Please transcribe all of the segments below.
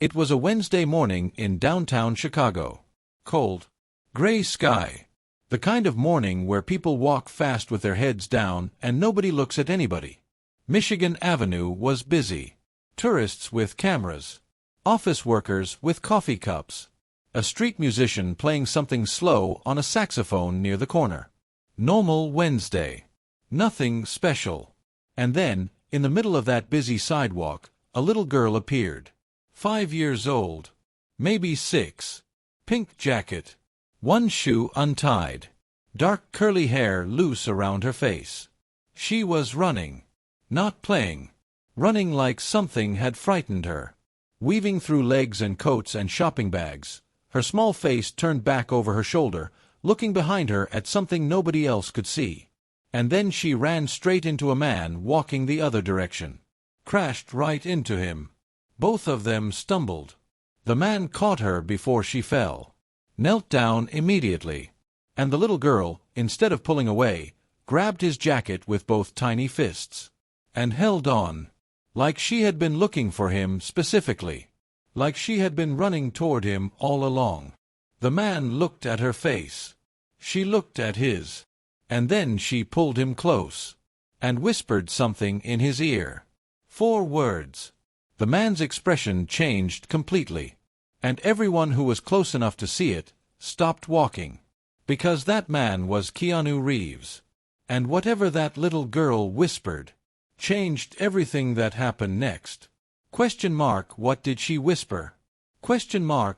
It was a Wednesday morning in downtown Chicago. Cold, gray sky. The kind of morning where people walk fast with their heads down and nobody looks at anybody. Michigan Avenue was busy. Tourists with cameras. Office workers with coffee cups. A street musician playing something slow on a saxophone near the corner. Normal Wednesday. Nothing special. And then, in the middle of that busy sidewalk, a little girl appeared. 5 years old. Maybe 6. Pink jacket. One shoe untied. Dark curly hair loose around her face. She was running. Not playing. Running like something had frightened her. Weaving through legs and coats and shopping bags, her small face turned back over her shoulder, looking behind her at something nobody else could see. And then she ran straight into a man walking the other direction. Crashed right into him. Both of them stumbled. The man caught her before she fell. Knelt down immediately. And the little girl, instead of pulling away, grabbed his jacket with both tiny fists. And held on. Like she had been looking for him specifically. Like she had been running toward him all along. The man looked at her face. She looked at his. And then she pulled him close. And whispered something in his ear. 4 words. The man's expression changed completely. And everyone who was close enough to see it stopped walking. Because that man was Keanu Reeves. And whatever that little girl whispered changed everything that happened next. What did she whisper?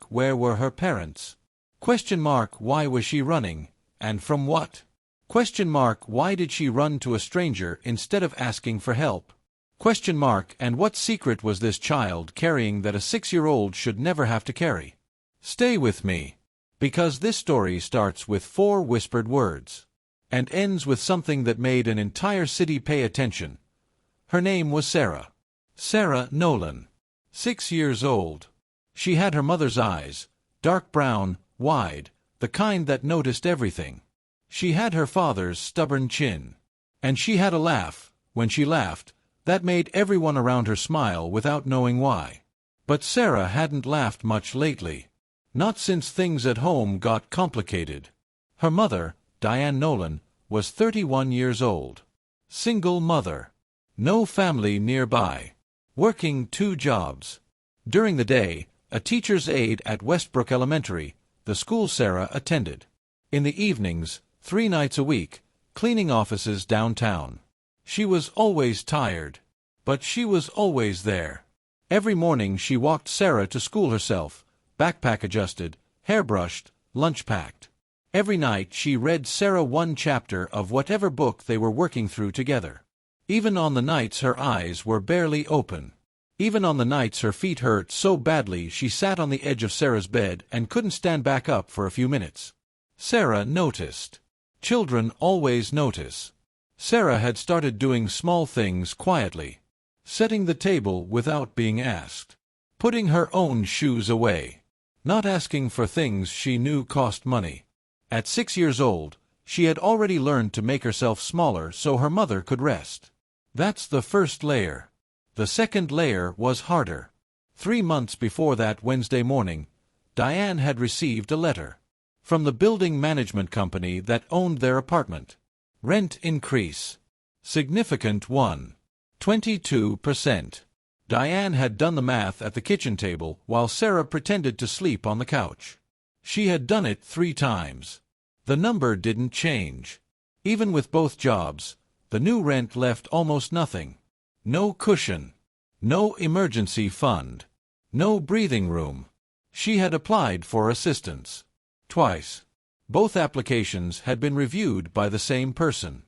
Where were her parents? Why was she running, and from what? Why did she run to a stranger instead of asking for help? And what secret was this child carrying that a 6-year-old should never have to carry? Stay with me. Because this story starts with 4 whispered words. And ends with something that made an entire city pay attention. Her name was Sarah. Sarah Nolan. 6 years old. She had her mother's eyes, dark brown, wide, the kind that noticed everything. She had her father's stubborn chin. And she had a laugh, when she laughed, that made everyone around her smile without knowing why. But Sarah hadn't laughed much lately. Not since things at home got complicated. Her mother, Diane Nolan, was 31 years old. Single mother. No family nearby. Working 2 jobs. During the day, a teacher's aide at Westbrook Elementary, the school Sarah attended. In the evenings, 3 nights a week, cleaning offices downtown. She was always tired. But she was always there. Every morning she walked Sarah to school herself, backpack adjusted, hair brushed, lunch packed. Every night she read Sarah 1 chapter of whatever book they were working through together. Even on the nights her eyes were barely open. Even on the nights her feet hurt so badly she sat on the edge of Sarah's bed and couldn't stand back up for a few minutes. Sarah noticed. Children always notice. Sarah had started doing small things quietly. Setting the table without being asked. Putting her own shoes away. Not asking for things she knew cost money. At 6 years old, she had already learned to make herself smaller so her mother could rest. That's the first layer. The second layer was harder. 3 months before that Wednesday morning, Diane had received a letter. From the building management company that owned their apartment. Rent increase. Significant one. 22%. Diane had done the math at the kitchen table while Sarah pretended to sleep on the couch. She had done it 3 times. The number didn't change. Even with both jobs, the new rent left almost nothing. No cushion. No emergency fund. No breathing room. She had applied for assistance. Twice. Both applications had been reviewed by the same person.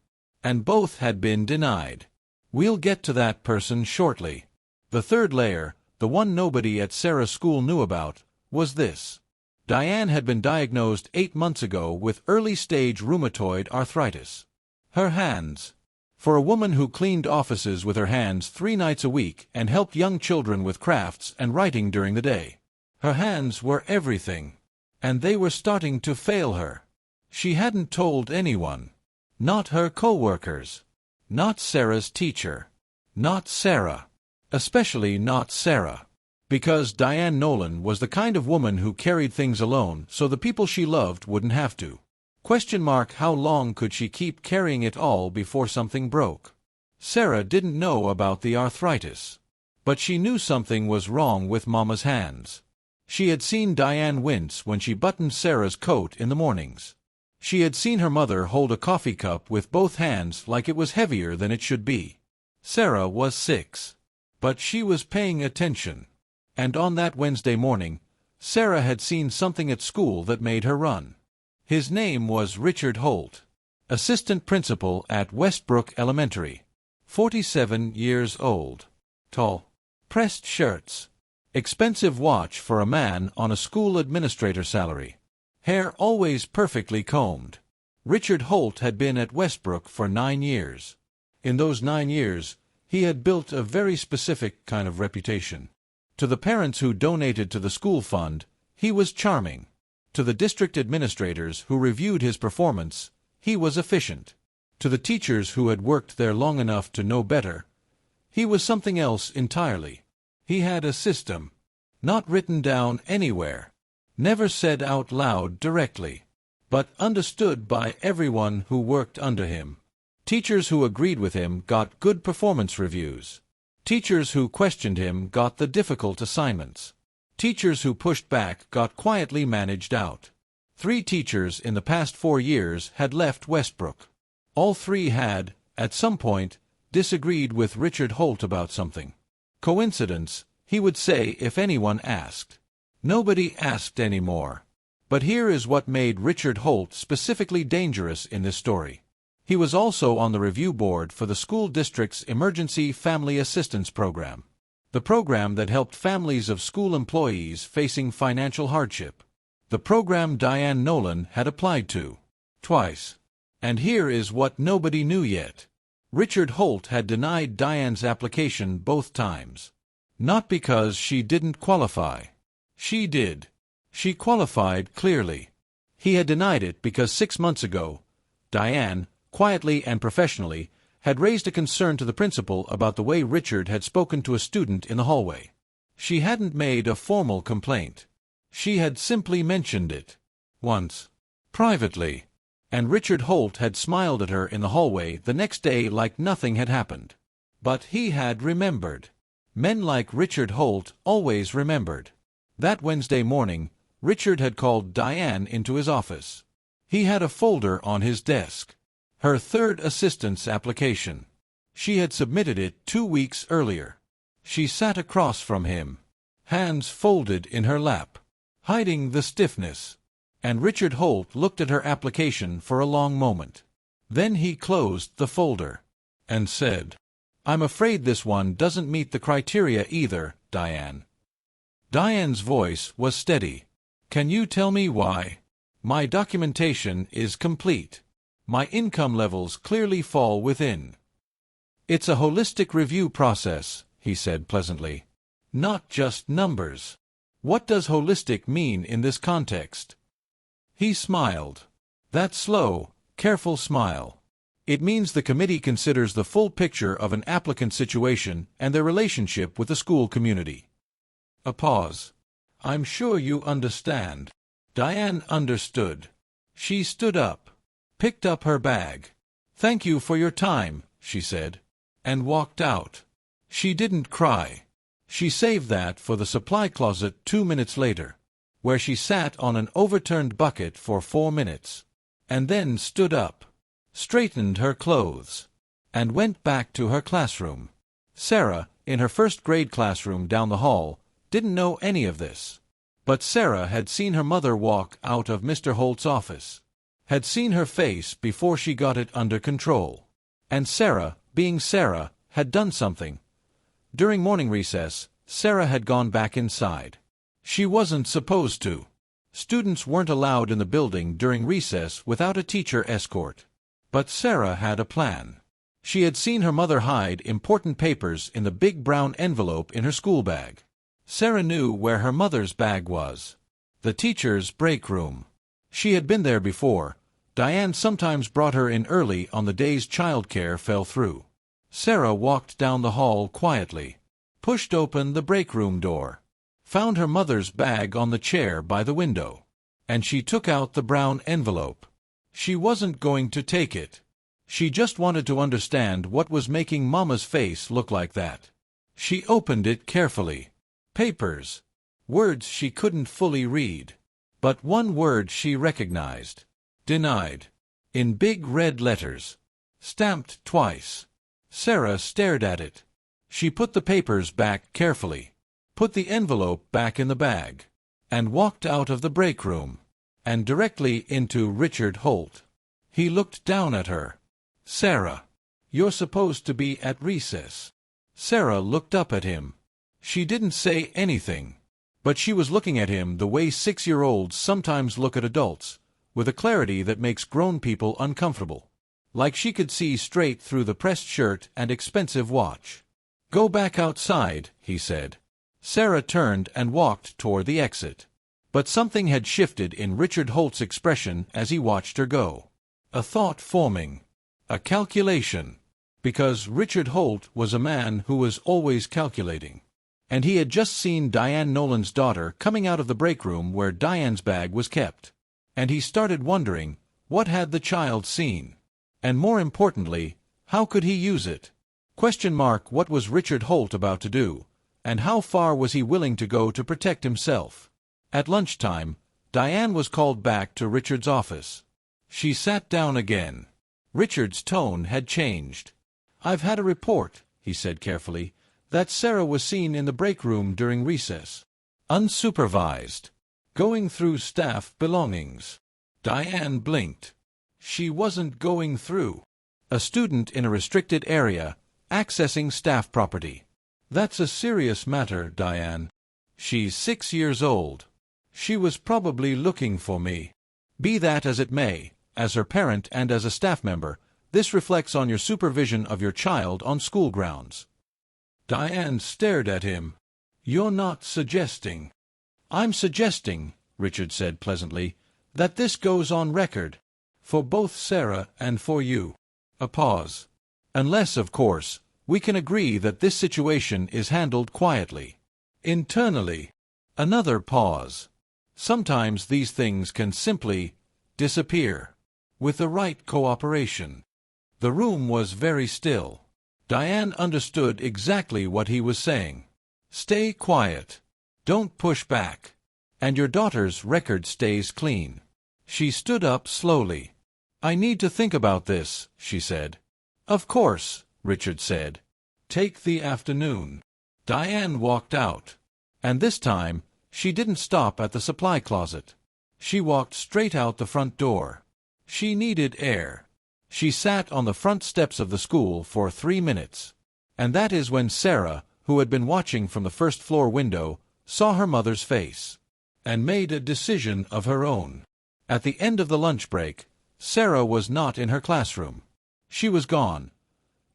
And both had been denied. We'll get to that person shortly. The third layer, the one nobody at Sarah's school knew about, was this. Diane had been diagnosed 8 months ago with early-stage rheumatoid arthritis. Her hands. For a woman who cleaned offices with her hands 3 nights a week and helped young children with crafts and writing during the day. Her hands were everything. And they were starting to fail her. She hadn't told anyone. Not her co-workers. Not Sarah's teacher. Not Sarah. Especially not Sarah. Because Diane Nolan was the kind of woman who carried things alone so the people she loved wouldn't have to. How long could she keep carrying it all before something broke? Sarah didn't know about the arthritis. But she knew something was wrong with Mama's hands. She had seen Diane wince when she buttoned Sarah's coat in the mornings. She had seen her mother hold a coffee cup with both hands like it was heavier than it should be. Sarah was 6. But she was paying attention. And on that Wednesday morning, Sarah had seen something at school that made her run. His name was Richard Holt, assistant principal at Westbrook Elementary. 47 years old. Tall. Pressed shirts. Expensive watch for a man on a school administrator salary. Hair always perfectly combed. Richard Holt had been at Westbrook for 9 years. In those 9 years, he had built a very specific kind of reputation. To the parents who donated to the school fund, he was charming. To the district administrators who reviewed his performance, he was efficient. To the teachers who had worked there long enough to know better, he was something else entirely. He had a system. Not written down anywhere. Never said out loud directly. But understood by everyone who worked under him. Teachers who agreed with him got good performance reviews. Teachers who questioned him got the difficult assignments. Teachers who pushed back got quietly managed out. 3 teachers in the past 4 years had left Westbrook. All 3 had, at some point, disagreed with Richard Holt about something. Coincidence, he would say if anyone asked. Nobody asked anymore. But here is what made Richard Holt specifically dangerous in this story. He was also on the review board for the school district's Emergency Family Assistance Program. The program that helped families of school employees facing financial hardship. The program Diane Nolan had applied to. Twice. And here is what nobody knew yet. Richard Holt had denied Diane's application both times. Not because she didn't qualify. She did. She qualified clearly. He had denied it because 6 months ago, Diane, quietly and professionally, had raised a concern to the principal about the way Richard had spoken to a student in the hallway. She hadn't made a formal complaint. She had simply mentioned it. Once. Privately. And Richard Holt had smiled at her in the hallway the next day like nothing had happened. But he had remembered. Men like Richard Holt always remembered. That Wednesday morning, Richard had called Diane into his office. He had a folder on his desk. Her 3rd assistant's application. She had submitted it 2 weeks earlier. She sat across from him, hands folded in her lap, hiding the stiffness. And Richard Holt looked at her application for a long moment. Then he closed the folder and said, "I'm afraid this one doesn't meet the criteria either, Diane." Diane's voice was steady. "Can you tell me why? My documentation is complete. My income levels clearly fall within." "It's a holistic review process," he said pleasantly. "Not just numbers." "What does holistic mean in this context?" He smiled. That slow, careful smile. "It means the committee considers the full picture of an applicant's situation and their relationship with the school community." A pause. "I'm sure you understand." Diane understood. She stood up, picked up her bag. "Thank you for your time," she said, and walked out. She didn't cry. She saved that for the supply closet 2 minutes later, where she sat on an overturned bucket for 4 minutes, and then stood up, straightened her clothes, and went back to her classroom. Sarah, in her 1st grade classroom down the hall, didn't know any of this. But Sarah had seen her mother walk out of Mr. Holt's office, had seen her face before she got it under control. And Sarah, being Sarah, had done something. During morning recess, Sarah had gone back inside. She wasn't supposed to. Students weren't allowed in the building during recess without a teacher escort. But Sarah had a plan. She had seen her mother hide important papers in the big brown envelope in her school bag. Sarah knew where her mother's bag was. The teacher's break room. She had been there before. Diane sometimes brought her in early on the days childcare fell through. Sarah walked down the hall quietly, pushed open the break room door, found her mother's bag on the chair by the window, and she took out the brown envelope. She wasn't going to take it. She just wanted to understand what was making Mama's face look like that. She opened it carefully. Papers. Words she couldn't fully read. But one word she recognized. Denied. In big red letters. Stamped twice. Sarah stared at it. She put the papers back carefully, put the envelope back in the bag, and walked out of the break room, and directly into Richard Holt. He looked down at her. "Sarah, you're supposed to be at recess." Sarah looked up at him. She didn't say anything, but she was looking at him the way 6-year-olds sometimes look at adults, with a clarity that makes grown people uncomfortable. Like she could see straight through the pressed shirt and expensive watch. "Go back outside," he said. Sarah turned and walked toward the exit. But something had shifted in Richard Holt's expression as he watched her go. A thought forming. A calculation. Because Richard Holt was a man who was always calculating. And he had just seen Diane Nolan's daughter coming out of the break room where Diane's bag was kept. And he started wondering, what had the child seen? And more importantly, how could he use it? What was Richard Holt about to do, and how far was he willing to go to protect himself? At lunchtime, Diane was called back to Richard's office. She sat down again. Richard's tone had changed. "I've had a report," he said carefully, "that Sarah was seen in the break room during recess. Unsupervised. Going through staff belongings." Diane blinked. She wasn't going through. A student in a restricted area, accessing staff property. That's a serious matter, Diane. She's 6 years old. She was probably looking for me. Be that as it may, as her parent and as a staff member, this reflects on your supervision of your child on school grounds. Diane stared at him. "You're not suggesting." "I'm suggesting," Richard said pleasantly, "that this goes on record. For both Sarah and for you." A pause. "Unless, of course, we can agree that this situation is handled quietly. Internally." Another pause. Sometimes these things can simply disappear. With the right cooperation. The room was very still. Diane understood exactly what he was saying. Stay quiet. Don't push back. And your daughter's record stays clean. She stood up slowly. "I need to think about this," she said. "Of course," Richard said. "Take the afternoon." Diane walked out. And this time, she didn't stop at the supply closet. She walked straight out the front door. She needed air. She sat on the front steps of the school for 3 minutes. And that is when Sarah, who had been watching from the first-floor window, saw her mother's face. And made a decision of her own. At the end of the lunch break, Sarah was not in her classroom. She was gone.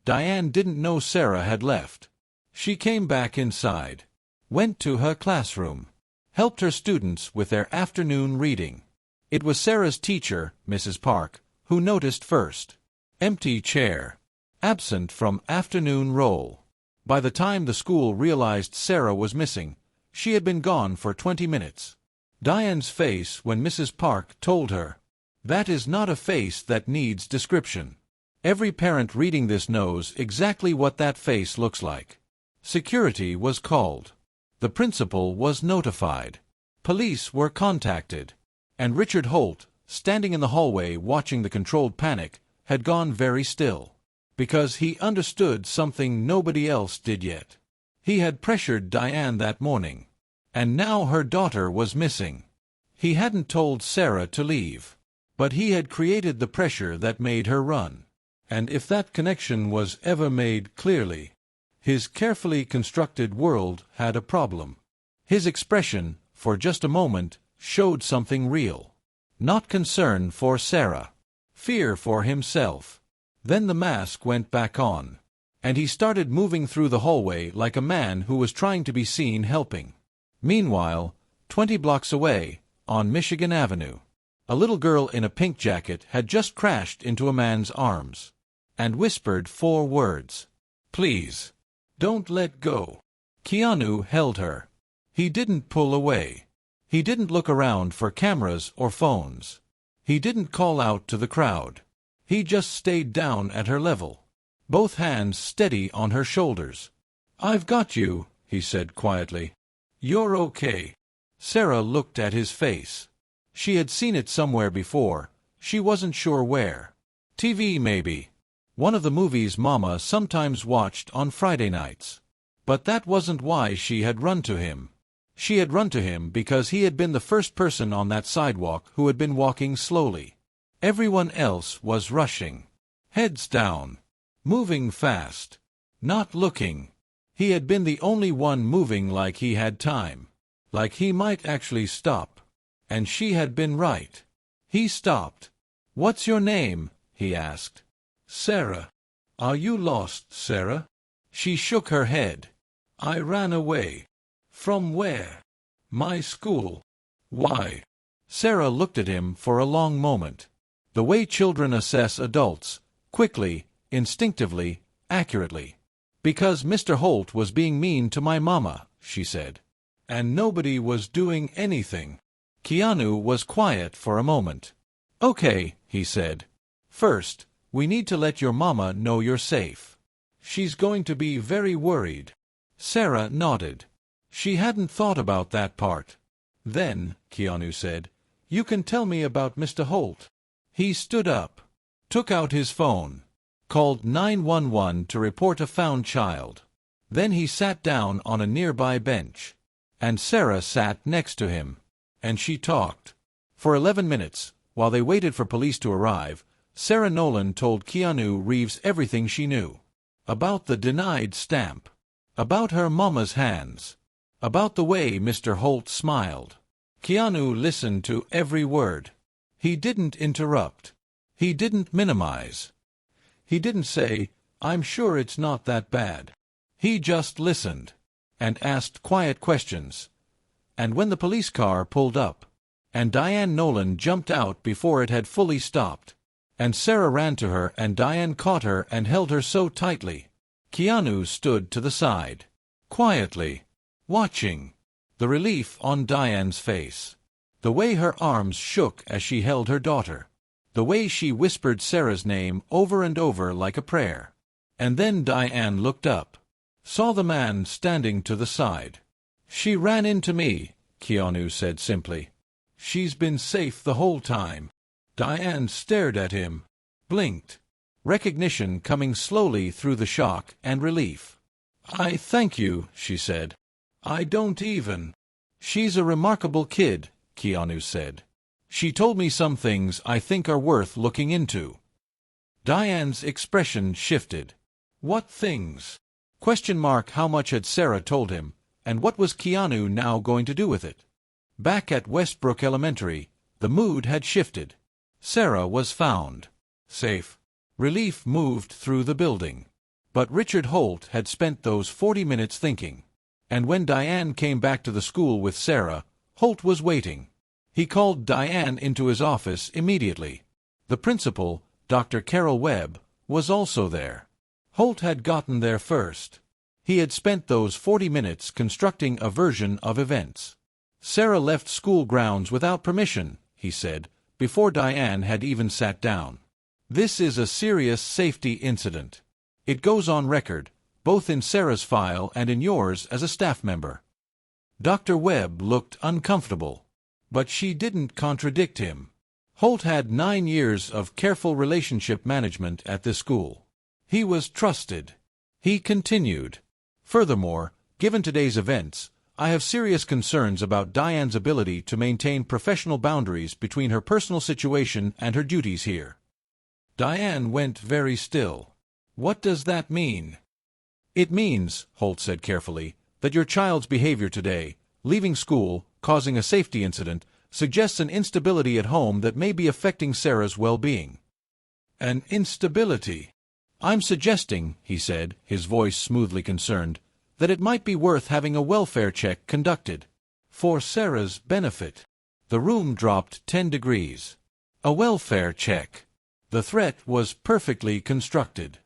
Diane didn't know Sarah had left. She came back inside. Went to her classroom. Helped her students with their afternoon reading. It was Sarah's teacher, Mrs. Park, who noticed first. Empty chair. Absent from afternoon roll. By the time the school realized Sarah was missing, she had been gone for 20 minutes. Diane's face when Mrs. Park told her. That is not a face that needs description. Every parent reading this knows exactly what that face looks like. Security was called. The principal was notified. Police were contacted. And Richard Holt, standing in the hallway watching the controlled panic, had gone very still. Because he understood something nobody else did yet. He had pressured Diane that morning. And now her daughter was missing. He hadn't told Sarah to leave. But he had created the pressure that made her run. And if that connection was ever made clearly, his carefully constructed world had a problem. His expression, for just a moment, showed something real. Not concern for Sarah. Fear for himself. Then the mask went back on. And he started moving through the hallway like a man who was trying to be seen helping. Meanwhile, 20 blocks away, on Michigan Avenue, a little girl in a pink jacket had just crashed into a man's arms. And whispered 4 words. "Please. Don't let go." Keanu held her. He didn't pull away. He didn't look around for cameras or phones. He didn't call out to the crowd. He just stayed down at her level, both hands steady on her shoulders. "I've got you," he said quietly. "You're okay." Sarah looked at his face. She had seen it somewhere before. She wasn't sure where. TV maybe. One of the movies Mama sometimes watched on Friday nights. But that wasn't why she had run to him. She had run to him because he had been the first person on that sidewalk who had been walking slowly. Everyone else was rushing. Heads down. Moving fast. Not looking. He had been the only one moving like he had time. Like he might actually stop. And she had been right. He stopped. "What's your name?" he asked. "Sarah." "Are you lost, Sarah?" She shook her head. "I ran away." "From where?" "My school." "Why?" Sarah looked at him for a long moment. The way children assess adults, quickly, instinctively, accurately. "Because Mr. Holt was being mean to my mama," she said. "And nobody was doing anything." Keanu was quiet for a moment. "Okay," he said. "First, we need to let your mama know you're safe. She's going to be very worried." Sarah nodded. She hadn't thought about that part. "Then," Keanu said, "you can tell me about Mr. Holt." He stood up, took out his phone, called 911 to report a found child. Then he sat down on a nearby bench. And Sarah sat next to him. And she talked. For 11 minutes, while they waited for police to arrive, Sarah Nolan told Keanu Reeves everything she knew. About the denied stamp. About her mama's hands. About the way Mr. Holt smiled. Keanu listened to every word. He didn't interrupt. He didn't minimize. He didn't say, "I'm sure it's not that bad." He just listened. And asked quiet questions. And when the police car pulled up, and Diane Nolan jumped out before it had fully stopped, and Sarah ran to her and Diane caught her and held her so tightly, Keanu stood to the side, quietly, watching. The relief on Diane's face. The way her arms shook as she held her daughter. The way she whispered Sarah's name over and over like a prayer. And then Diane looked up. Saw the man standing to the side. "She ran into me," Keanu said simply. "She's been safe the whole time." Diane stared at him. Blinked. Recognition coming slowly through the shock and relief. "I thank you," she said. "I don't even." "She's a remarkable kid," Keanu said. "She told me some things I think are worth looking into." Diane's expression shifted. "What things?" How much had Sarah told him, and what was Keanu now going to do with it? Back at Westbrook Elementary, the mood had shifted. Sarah was found. Safe. Relief moved through the building. But Richard Holt had spent those 40 minutes thinking. And when Diane came back to the school with Sarah, Holt was waiting. He called Diane into his office immediately. The principal, Dr. Carol Webb, was also there. Holt had gotten there first. He had spent those 40 minutes constructing a version of events. "Sarah left school grounds without permission," he said, before Diane had even sat down. "This is a serious safety incident. It goes on record, both in Sarah's file and in yours as a staff member." Dr. Webb looked uncomfortable. But she didn't contradict him. Holt had 9 years of careful relationship management at this school. He was trusted. He continued. "Furthermore, given today's events, I have serious concerns about Diane's ability to maintain professional boundaries between her personal situation and her duties here." Diane went very still. "What does that mean?" "It means," Holt said carefully, "that your child's behavior today, leaving school, causing a safety incident, suggests an instability at home that may be affecting Sarah's well-being." "An instability?" "I'm suggesting," he said, his voice smoothly concerned, "that it might be worth having a welfare check conducted. For Sarah's benefit." The room dropped 10 degrees. A welfare check. The threat was perfectly constructed.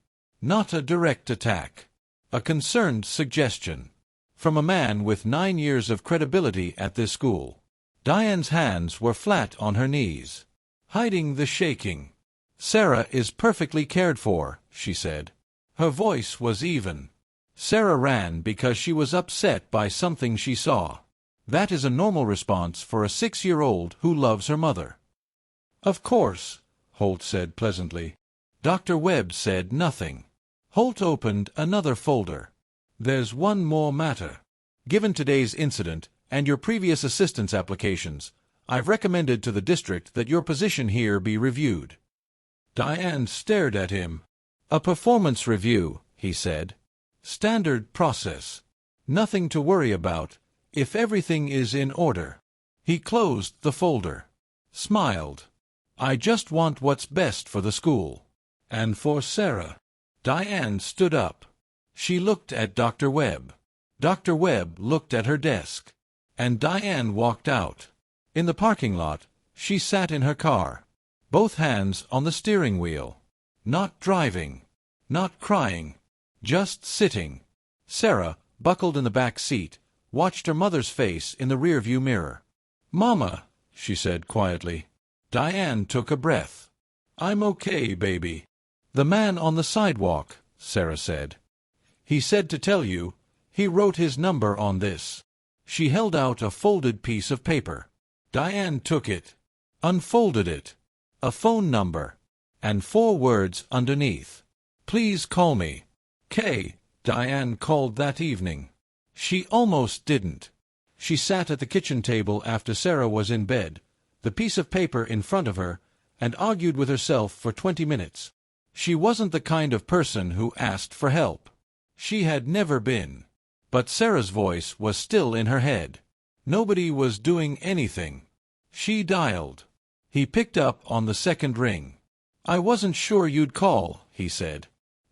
Not a direct attack. A concerned suggestion. From a man with 9 years of credibility at this school. Diane's hands were flat on her knees, hiding the shaking. "Sarah is perfectly cared for," she said. Her voice was even. Sarah ran because she was upset by something she saw. That is a normal response for a 6-year-old who loves her mother. "Of course," Holt said pleasantly. Dr. Webb said nothing. Holt opened another folder. "There's one more matter. Given today's incident and your previous assistance applications, I've recommended to the district that your position here be reviewed." Diane stared at him. "A performance review," he said. "Standard process. Nothing to worry about, if everything is in order." He closed the folder. Smiled. "I just want what's best for the school. And for Sarah." Diane stood up. She looked at Dr. Webb. Dr. Webb looked at her desk. And Diane walked out. In the parking lot, she sat in her car, both hands on the steering wheel. Not driving. Not crying. Just sitting. Sarah, buckled in the back seat, watched her mother's face in the rearview mirror. "Mama," she said quietly. Diane took a breath. "I'm okay, baby." "The man on the sidewalk," Sarah said. "He said to tell you, he wrote his number on this." She held out a folded piece of paper. Diane took it, unfolded it. A phone number, and 4 words underneath. "Please call me." Kay, Diane called that evening. She almost didn't. She sat at the kitchen table after Sarah was in bed, the piece of paper in front of her, and argued with herself for 20 minutes. She wasn't the kind of person who asked for help. She had never been. But Sarah's voice was still in her head. Nobody was doing anything. She dialed. He picked up on the second ring. "I wasn't sure you'd call," he said.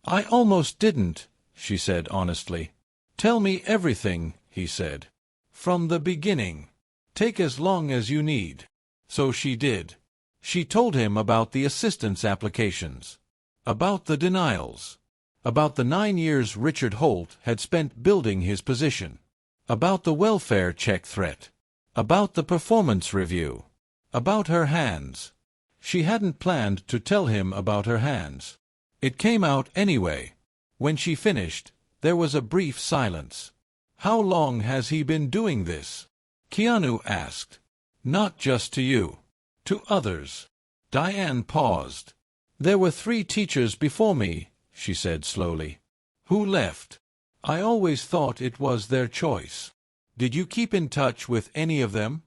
"I almost didn't," she said honestly. "Tell me everything," he said. "From the beginning. Take as long as you need." So she did. She told him about the assistance applications, about the denials, about the 9 years Richard Holt had spent building his position, about the welfare check threat, about the performance review, about her hands. She hadn't planned to tell him about her hands. It came out anyway. When she finished, there was a brief silence. "How long has he been doing this?" Keanu asked. "Not just to you. To others." Diane paused. "There were 3 teachers before me," she said slowly. "Who left. I always thought it was their choice." "Did you keep in touch with any of them?"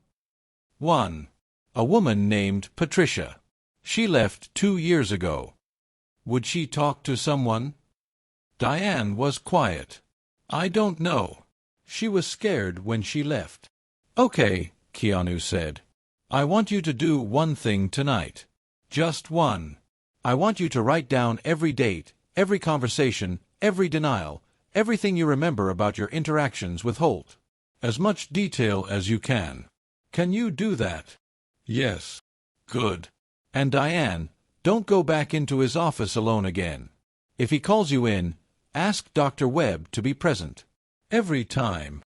"One. A woman named Patricia. She left 2 years ago." "Would she talk to someone?" Diane was quiet. "I don't know. She was scared when she left." "Okay," Keanu said. "I want you to do one thing tonight. Just one. I want you to write down every date, every conversation, every denial, everything you remember about your interactions with Holt. As much detail as you can. Can you do that?" "Yes." "Good. And Diane, don't go back into his office alone again. If he calls you in, ask Dr. Webb to be present. Every time.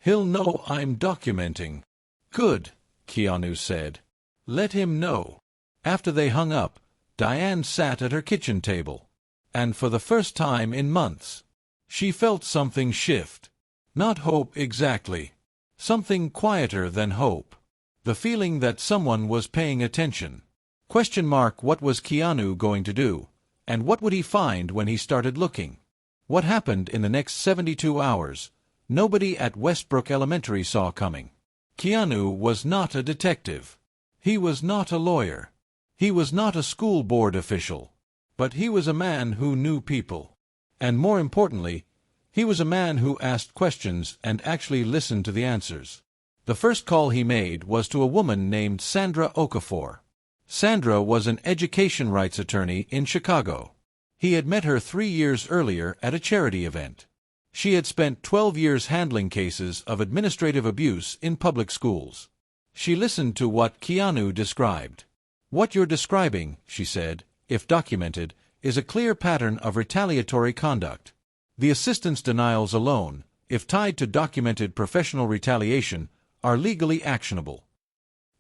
He'll know I'm documenting." "Good," Keanu said. "Let him know." After they hung up, Diane sat at her kitchen table. And for the first time in months, she felt something shift. Not hope exactly. Something quieter than hope. The feeling that someone was paying attention. What was Keanu going to do? And what would he find when he started looking? What happened in the next 72 hours, nobody at Westbrook Elementary saw coming. Keanu was not a detective. He was not a lawyer. He was not a school board official. But he was a man who knew people. And more importantly, he was a man who asked questions and actually listened to the answers. The first call he made was to a woman named Sandra Okafor. Sandra was an education rights attorney in Chicago. He had met her 3 years earlier at a charity event. She had spent 12 years handling cases of administrative abuse in public schools. She listened to what Keanu described. "What you're describing," she said, "if documented, is a clear pattern of retaliatory conduct. The assistance denials alone, if tied to documented professional retaliation, are legally actionable.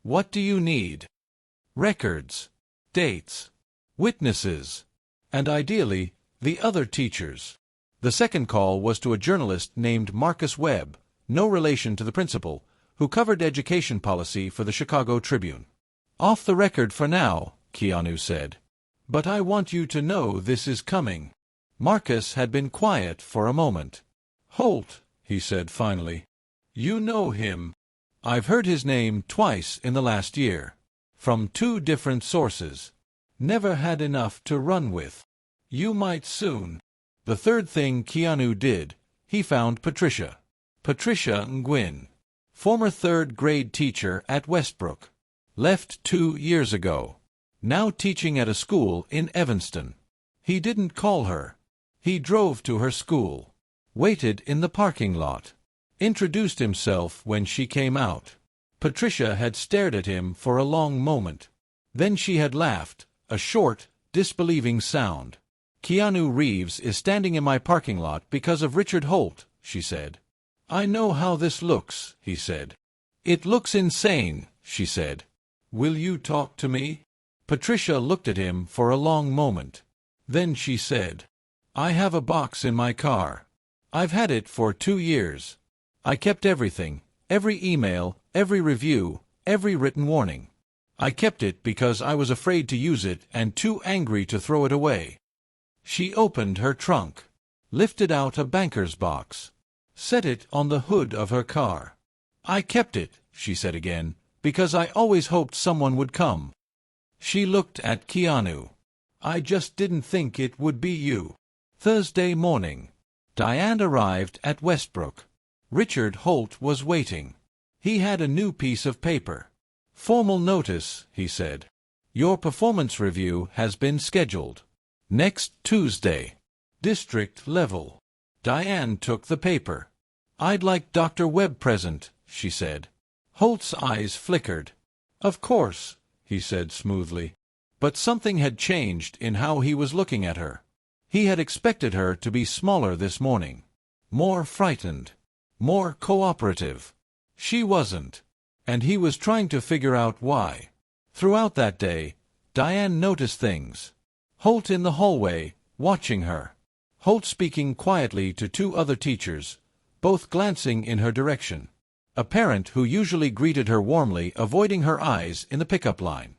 What do you need? Records, dates, witnesses, and ideally, the other teachers. The second call was to a journalist named Marcus Webb, no relation to the principal, who covered education policy for the Chicago Tribune. Off the record for now, Keanu said. But I want you to know this is coming. Marcus had been quiet for a moment. Holt, he said finally. You know him. I've heard his name twice in the last year. From 2 different sources. Never had enough to run with. You might soon. The third thing Keanu did, he found Patricia. Patricia Nguyen. Former 3rd grade teacher at Westbrook. Left 2 years ago. Now teaching at a school in Evanston. He didn't call her. He drove to her school. Waited in the parking lot. Introduced himself when she came out. Patricia had stared at him for a long moment. Then she had laughed, a short, disbelieving sound. Keanu Reeves is standing in my parking lot because of Richard Holt, she said. I know how this looks, he said. It looks insane, she said. Will you talk to me? Patricia looked at him for a long moment. Then she said, I have a box in my car. I've had it for 2 years. I kept everything, every email, every review, every written warning. I kept it because I was afraid to use it and too angry to throw it away. She opened her trunk, lifted out a banker's box, set it on the hood of her car. I kept it, she said again, because I always hoped someone would come. She looked at Keanu. I just didn't think it would be you. Thursday morning. Diane arrived at Westbrook. Richard Holt was waiting. He had a new piece of paper. Formal notice, he said. Your performance review has been scheduled. Next Tuesday. District level. Diane took the paper. I'd like Dr. Webb present, she said. Holt's eyes flickered. Of course, he said smoothly. But something had changed in how he was looking at her. He had expected her to be smaller this morning. More frightened. More cooperative. She wasn't. And he was trying to figure out why. Throughout that day, Diane noticed things. Holt in the hallway, watching her. Holt speaking quietly to 2 other teachers, both glancing in her direction. A parent who usually greeted her warmly avoiding her eyes in the pickup line.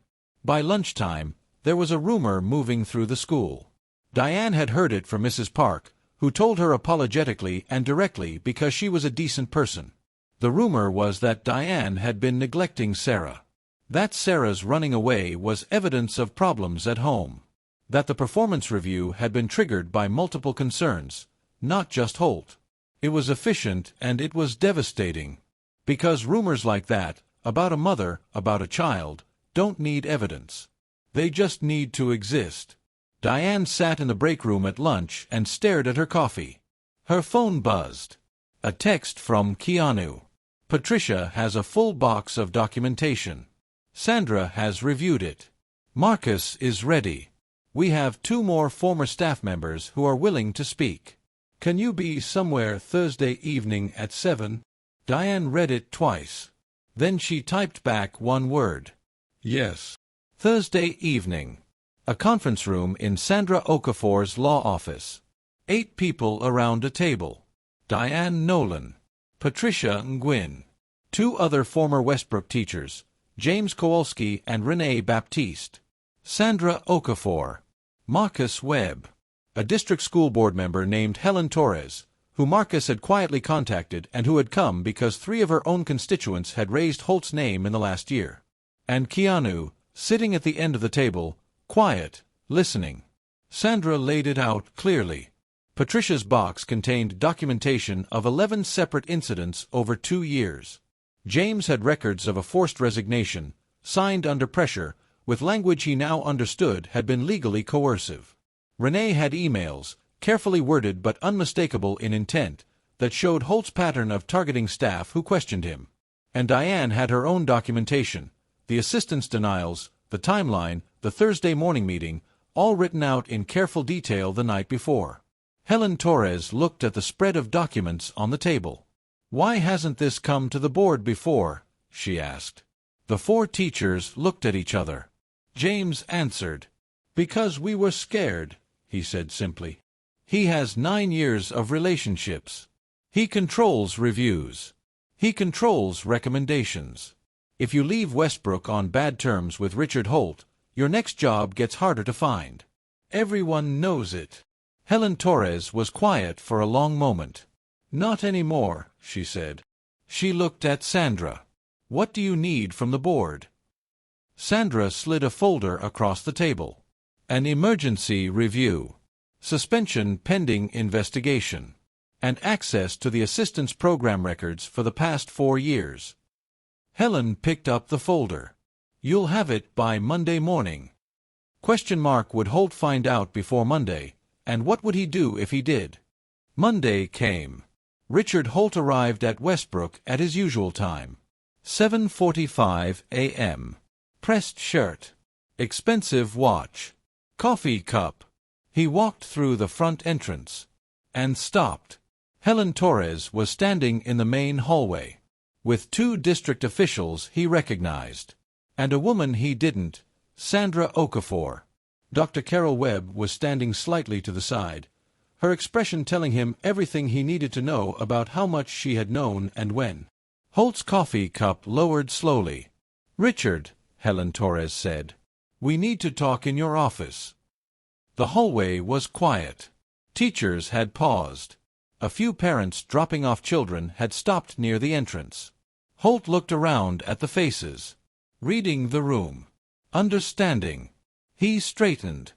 By lunchtime, there was a rumor moving through the school. Diane had heard it from Mrs. Park, who told her apologetically and directly because she was a decent person. The rumor was that Diane had been neglecting Sarah. That Sarah's running away was evidence of problems at home. That the performance review had been triggered by multiple concerns, not just Holt. It was efficient and it was devastating. Because rumors like that, about a mother, about a child, don't need evidence. They just need to exist. Diane sat in the break room at lunch and stared at her coffee. Her phone buzzed. A text from Keanu. Patricia has a full box of documentation. Sandra has reviewed it. Marcus is ready. We have 2 more former staff members who are willing to speak. Can you be somewhere Thursday evening at 7? Diane read it twice. Then she typed back 1 word. Yes. Thursday evening. A conference room in Sandra Okafor's law office. 8 people around a table. Diane Nolan. Patricia Nguyen. 2 other former Westbrook teachers, James Kowalski and Renee Baptiste. Sandra Okafor. Marcus Webb. A district school board member named Helen Torres, who Marcus had quietly contacted and who had come because 3 of her own constituents had raised Holt's name in the last year. And Keanu, sitting at the end of the table, quiet, listening. Sandra laid it out clearly. Patricia's box contained documentation of 11 separate incidents over 2 years. James had records of a forced resignation, signed under pressure, with language he now understood had been legally coercive. Renee had emails, carefully worded but unmistakable in intent, that showed Holt's pattern of targeting staff who questioned him. And Diane had her own documentation, the assistant's denials, the timeline, the Thursday morning meeting, all written out in careful detail the night before. Helen Torres looked at the spread of documents on the table. "Why hasn't this come to the board before?" she asked. The four teachers looked at each other. James answered. "Because we were scared," he said simply. "He has 9 years of relationships. He controls reviews. He controls recommendations. If you leave Westbrook on bad terms with Richard Holt, your next job gets harder to find. Everyone knows it." Helen Torres was quiet for a long moment. "Not anymore," she said. She looked at Sandra. "What do you need from the board?" Sandra slid a folder across the table. "An emergency review. Suspension pending investigation. And access to the assistance program records for the past 4 years." Helen picked up the folder. "You'll have it by Monday morning." Would Holt find out before Monday, and what would he do if he did? Monday came. Richard Holt arrived at Westbrook at his usual time. 7:45 a.m. Pressed shirt. Expensive watch. Coffee cup. He walked through the front entrance. And stopped. Helen Torres was standing in the main hallway. With 2 district officials he recognized. And a woman he didn't, Sandra Okafor. Dr. Carol Webb was standing slightly to the side, her expression telling him everything he needed to know about how much she had known and when. Holt's coffee cup lowered slowly. "Richard," Helen Torres said, "we need to talk in your office." The hallway was quiet. Teachers had paused. A few parents dropping off children had stopped near the entrance. Holt looked around at the faces. Reading the room. Understanding. He straightened.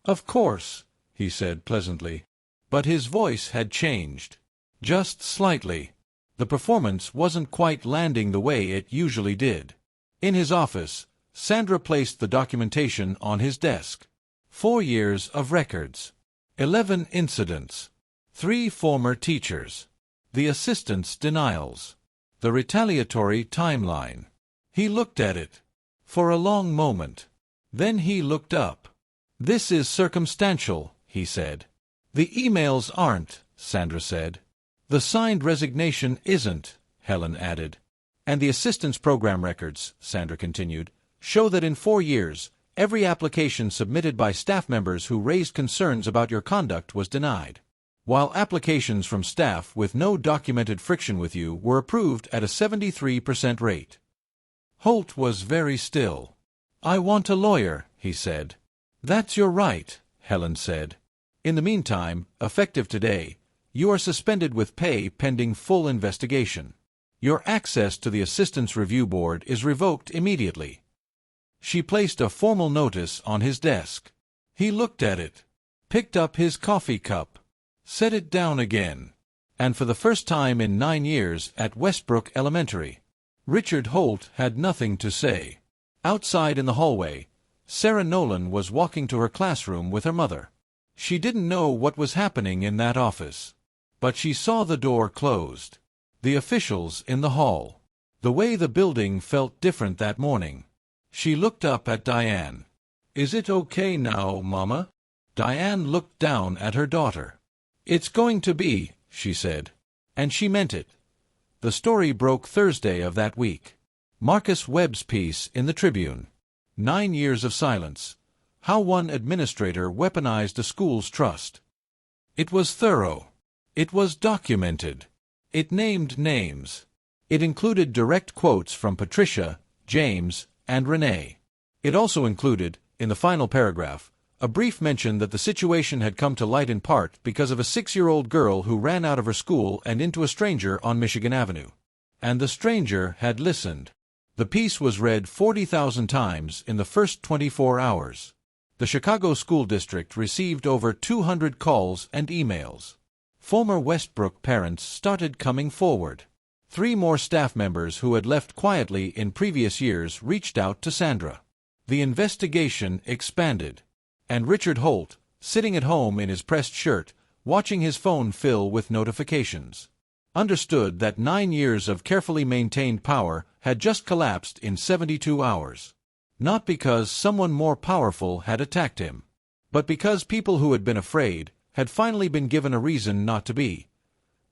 "Of course," he said pleasantly. But his voice had changed. Just slightly. The performance wasn't quite landing the way it usually did. In his office, Sandra placed the documentation on his desk. 4 years of records. 11 incidents. 3 former teachers. The assistant's denials. The retaliatory timeline. He looked at it. For a long moment. Then he looked up. "This is circumstantial," he said. "The emails aren't," Sandra said. "The signed resignation isn't," Helen added. "And the assistance program records," Sandra continued, "show that in 4 years, every application submitted by staff members who raised concerns about your conduct was denied, while applications from staff with no documented friction with you were approved at a 73% rate." Holt was very still. "I want a lawyer," he said. "That's your right," Helen said. "In the meantime, effective today, you are suspended with pay pending full investigation. Your access to the Assistance Review Board is revoked immediately." She placed a formal notice on his desk. He looked at it, picked up his coffee cup, set it down again. And for the first time in 9 years at Westbrook Elementary, Richard Holt had nothing to say. Outside in the hallway, Sarah Nolan was walking to her classroom with her mother. She didn't know what was happening in that office. But she saw the door closed. The officials in the hall. The way the building felt different that morning. She looked up at Diane. "Is it okay now, Mama?" Diane looked down at her daughter. "It's going to be," she said. And she meant it. The story broke Thursday of that week. Marcus Webb's piece in the Tribune. 9 years of silence. How one administrator weaponized a school's trust. It was thorough. It was documented. It named names. It included direct quotes from Patricia, James, and Renee. It also included, in the final paragraph, a brief mention that the situation had come to light in part because of a 6-year-old girl who ran out of her school and into a stranger on Michigan Avenue. And the stranger had listened. The piece was read 40,000 times in the first 24 hours. The Chicago School District received over 200 calls and emails. Former Westbrook parents started coming forward. 3 more staff members who had left quietly in previous years reached out to Sandra. The investigation expanded. And Richard Holt, sitting at home in his pressed shirt, watching his phone fill with notifications, understood that 9 years of carefully maintained power had just collapsed in 72 hours. Not because someone more powerful had attacked him, but because people who had been afraid had finally been given a reason not to be.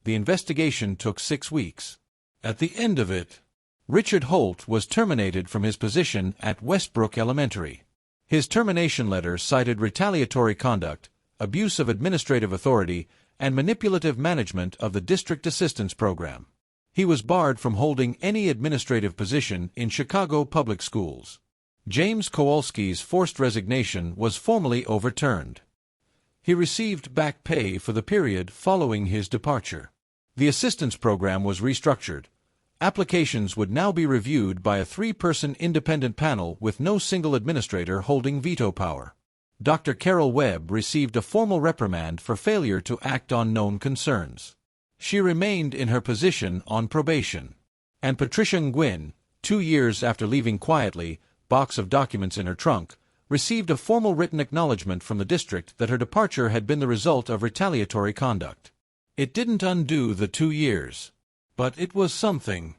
The investigation took 6 weeks. At the end of it, Richard Holt was terminated from his position at Westbrook Elementary. His termination letter cited retaliatory conduct, abuse of administrative authority, and manipulative management of the district assistance program. He was barred from holding any administrative position in Chicago public schools. James Kowalski's forced resignation was formally overturned. He received back pay for the period following his departure. The assistance program was restructured. Applications would now be reviewed by a 3-person independent panel with no single administrator holding veto power. Dr. Carol Webb received a formal reprimand for failure to act on known concerns. She remained in her position on probation. And Patricia Nguyen, 2 years after leaving quietly, box of documents in her trunk, received a formal written acknowledgement from the district that her departure had been the result of retaliatory conduct. It didn't undo the 2 years. But it was something.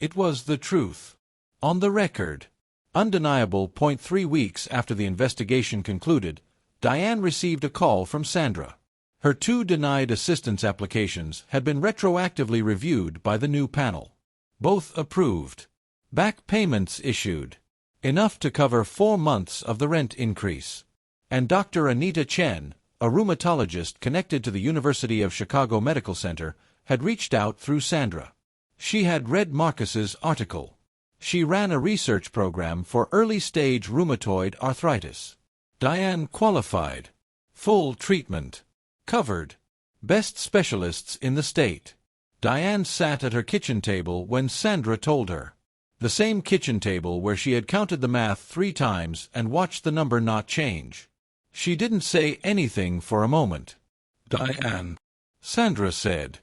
It was the truth. On the record. Undeniable. 3 weeks after the investigation concluded, Diane received a call from Sandra. Her 2 denied assistance applications had been retroactively reviewed by the new panel. Both approved. Back payments issued. Enough to cover 4 months of the rent increase. And Dr. Anita Chen, a rheumatologist connected to the University of Chicago Medical Center, had reached out through Sandra. She had read Marcus's article. She ran a research program for early-stage rheumatoid arthritis. Diane qualified. Full treatment. Covered. Best specialists in the state. Diane sat at her kitchen table when Sandra told her. The same kitchen table where she had counted the math 3 times and watched the number not change. She didn't say anything for a moment. "Diane," Sandra said.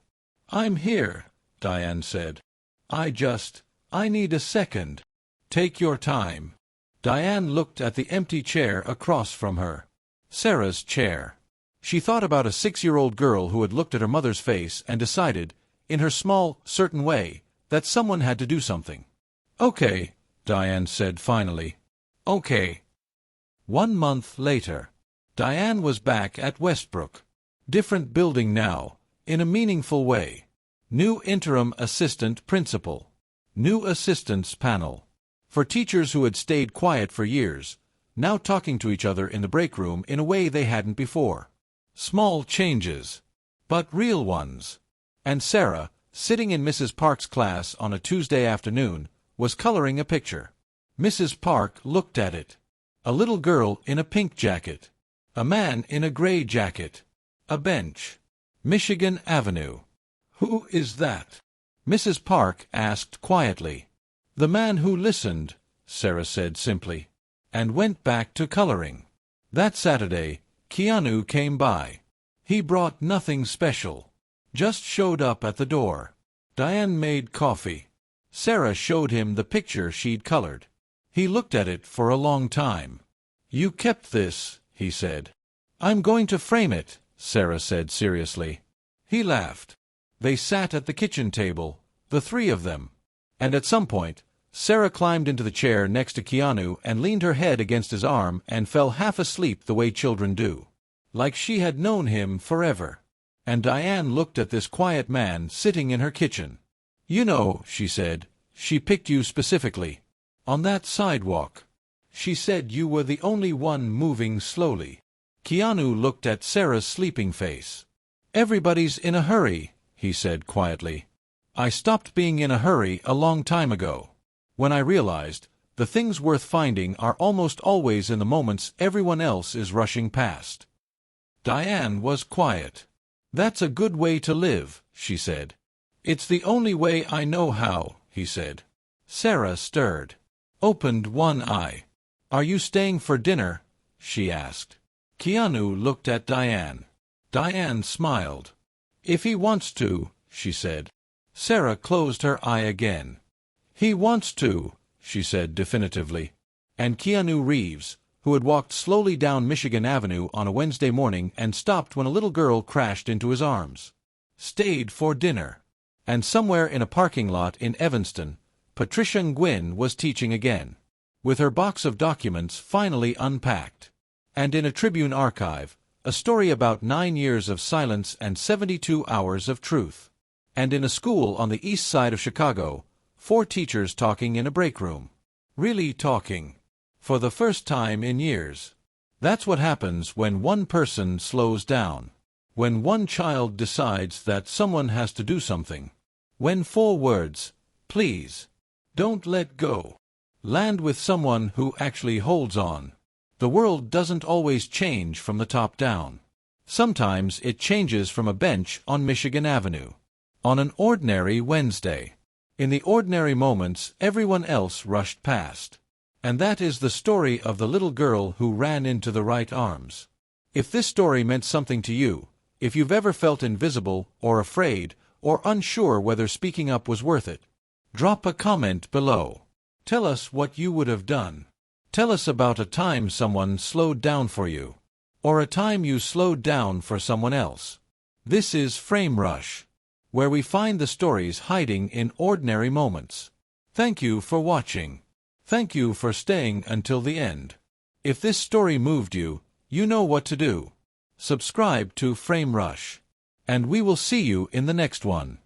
"I'm here," Diane said. I need a second." "Take your time." Diane looked at the empty chair across from her. Sarah's chair. She thought about a 6-year-old girl who had looked at her mother's face and decided, in her small, certain way, that someone had to do something. "Okay," Diane said finally. "Okay." 1 month later. Diane was back at Westbrook. Different building now, in a meaningful way. New interim assistant principal. New assistants panel. For teachers who had stayed quiet for years, now talking to each other in the break room in a way they hadn't before. Small changes, but real ones. And Sarah, sitting in Mrs. Park's class on a Tuesday afternoon, was coloring a picture. Mrs. Park looked at it. A little girl in a pink jacket. A man in a gray jacket. A bench. Michigan Avenue. "Who is that?" Mrs. Park asked quietly. "The man who listened," Sarah said simply, and went back to coloring. That Saturday, Keanu came by. He brought nothing special. Just showed up at the door. Diane made coffee. Sarah showed him the picture she'd colored. He looked at it for a long time. "You kept this," he said. "I'm going to frame it," Sarah said seriously. He laughed. They sat at the kitchen table, the 3 of them. And at some point, Sarah climbed into the chair next to Keanu and leaned her head against his arm and fell half asleep the way children do. Like she had known him forever. And Diane looked at this quiet man sitting in her kitchen. "You know," she said, "she picked you specifically. On that sidewalk. She said you were the only one moving slowly." Keanu looked at Sarah's sleeping face. "Everybody's in a hurry," he said quietly. "I stopped being in a hurry a long time ago. When I realized, the things worth finding are almost always in the moments everyone else is rushing past." Diane was quiet. "That's a good way to live," she said. "It's the only way I know how," he said. Sarah stirred. Opened one eye. "Are you staying for dinner?" she asked. Keanu looked at Diane. Diane smiled. "If he wants to," she said. Sarah closed her eye again. "He wants to," she said definitively. And Keanu Reeves, who had walked slowly down Michigan Avenue on a Wednesday morning and stopped when a little girl crashed into his arms, stayed for dinner. And somewhere in a parking lot in Evanston, Patricia Nguyen was teaching again, with her box of documents finally unpacked. And in a Tribune archive, A story about 9 years of silence and 72 hours of truth. And in a school on the east side of Chicago, 4 teachers talking in a break room. Really talking. For the first time in years. That's what happens when one person slows down. When one child decides that someone has to do something. When 4 words, please, don't let go, land with someone who actually holds on. The world doesn't always change from the top down. Sometimes it changes from a bench on Michigan Avenue. On an ordinary Wednesday. In the ordinary moments everyone else rushed past. And that is the story of the little girl who ran into the right arms. If this story meant something to you, if you've ever felt invisible, or afraid, or unsure whether speaking up was worth it, drop a comment below. Tell us what you would have done. Tell us about a time someone slowed down for you. Or a time you slowed down for someone else. This is Frame Rush, where we find the stories hiding in ordinary moments. Thank you for watching. Thank you for staying until the end. If this story moved you, you know what to do. Subscribe to Frame Rush. And we will see you in the next one.